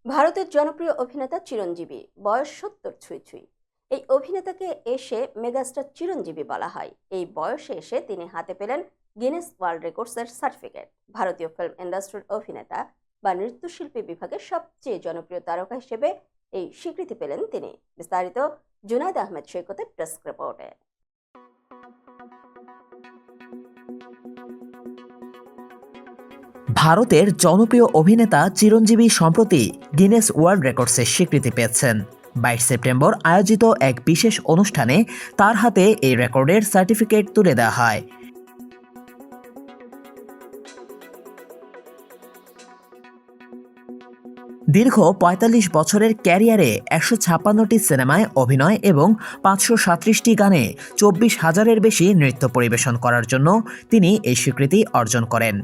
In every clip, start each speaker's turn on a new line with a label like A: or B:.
A: ভারতের জনপ্রিয় অভিনেতা চিরঞ্জীবী, বয়স ৭০ ছুঁই ছুঁই। এই অভিনেতাকে এসে মেগাস্টার চিরঞ্জীবী বলা হয়। এই বয়সে এসে তিনি হাতে পেলেন গিনেস ওয়ার্ল্ড রেকর্ডসের সার্টিফিকেট। ভারতীয় ফিল্ম ইন্ডাস্ট্রির অভিনেতা বা নৃত্যশিল্পী বিভাগের সবচেয়ে জনপ্রিয় তারকা হিসেবে এই স্বীকৃতি পেলেন তিনি। বিস্তারিত জুনায়েদ আহমেদ সৈকতের ডেস্ক রিপোর্টে।
B: ভারতের জনপ্রিয় অভিনেতা চিরঞ্জীবী সম্প্রতি গিনেস ওয়ার্ল্ড রেকর্ডসের স্বীকৃতি পেয়েছেন। ২২ সেপ্টেম্বর আয়োজিত এক বিশেষ অনুষ্ঠানে তার হাতে এই রেকর্ডের সার্টিফিকেট তুলে দেওয়া হয়। দীর্ঘ ৪৫ বছরের ক্যারিয়ারে ১৫৬টি সিনেমায় অভিনয় এবং ৫৩৭টি গানে ২৪,০০০-এর বেশি নৃত্য পরিবেশন করার জন্য তিনি এই স্বীকৃতি অর্জন করেন।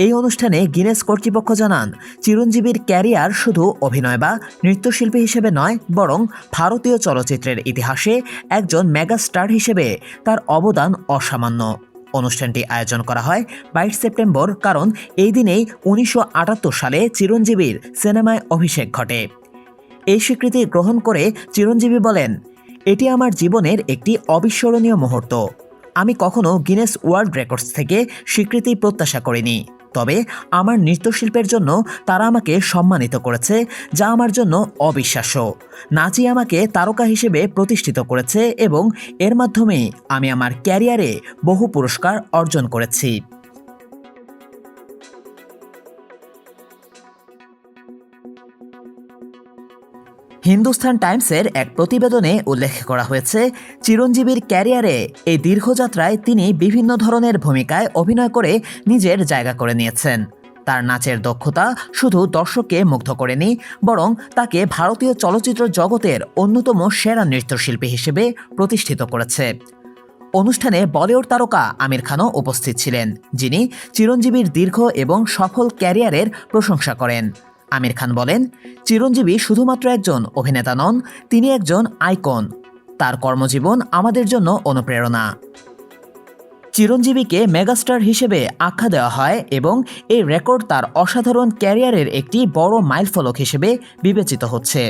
B: এই অনুষ্ঠানে গিনেস কর্তৃপক্ষ জানান, চিরঞ্জীবীর ক্যারিয়ার শুধু অভিনয় বা নৃত্যশিল্পী হিসেবে নয়, বরং ভারতীয় চলচ্চিত্রের ইতিহাসে একজন মেগাস্টার হিসেবে তার অবদান অসামান্য। অনুষ্ঠানটি আয়োজন করা হয় ২২ সেপ্টেম্বর, কারণ এই দিনেই ১৯৭৮ সালে চিরঞ্জীবীর সিনেমায় অভিষেক ঘটে। এই স্বীকৃতি গ্রহণ করে চিরঞ্জীবী বলেন, এটি আমার জীবনের একটি অবিস্মরণীয় মুহূর্ত। আমি কখনো গিনেস ওয়ার্ল্ড রেকর্ডস থেকে স্বীকৃতি প্রত্যাশা করিনি, তবে আমার নৃত্যশিল্পের জন্য তারা আমাকে সম্মানিত করেছে, যা আমার জন্য অবিশ্বাস্য। নাচই আমাকে তারকা হিসেবে প্রতিষ্ঠিত করেছে এবং এর মাধ্যমে আমি আমার ক্যারিয়ারে বহু পুরস্কার অর্জন করেছি। হিন্দুস্তান টাইমসের এক প্রতিবেদনে উল্লেখ করা হয়েছে, চিরঞ্জীবীর ক্যারিয়ারে এই দীর্ঘযাত্রায় তিনি বিভিন্ন ধরনের ভূমিকায় অভিনয় করে নিজের জায়গা করে নিয়েছেন। তার নাচের দক্ষতা শুধু দর্শককে মুগ্ধ করেনি, বরং তাকে ভারতীয় চলচ্চিত্র জগতের অন্যতম সেরা নৃত্যশিল্পী হিসেবে প্রতিষ্ঠিত করেছে। অনুষ্ঠানে বলিউড তারকা আমির খানও উপস্থিত ছিলেন, যিনি চিরঞ্জীবীর দীর্ঘ এবং সফল ক্যারিয়ারের প্রশংসা করেন। আমির খান বলেন, চিরঞ্জীবী শুধুমাত্র একজন অভিনেতা নন, তিনি একজন আইকন। তার কর্মজীবন আমাদের জন্য অনুপ্রেরণা। চিরঞ্জীবীকে মেগাস্টার হিসেবে আখ্যা দেওয়া হয় এবং এই রেকর্ড তার অসাধারণ ক্যারিয়ারের একটি বড় মাইলফলক হিসেবে বিবেচিত হচ্ছে।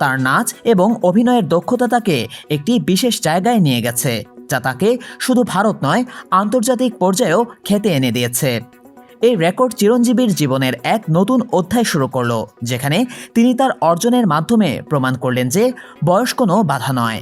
B: তার নাচ এবং অভিনয়ের দক্ষতা তাকে একটি বিশেষ জায়গায় নিয়ে গেছে, যা তাকে শুধু ভারত নয়, আন্তর্জাতিক পর্যায়েও খ্যাতি এনে দিয়েছে। এই রেকর্ড চিরঞ্জীবীর জীবনের এক নতুন অধ্যায় শুরু করল, যেখানে তিনি তার অর্জনের মাধ্যমে প্রমাণ করলেন যে বয়স কোনো বাধা নয়।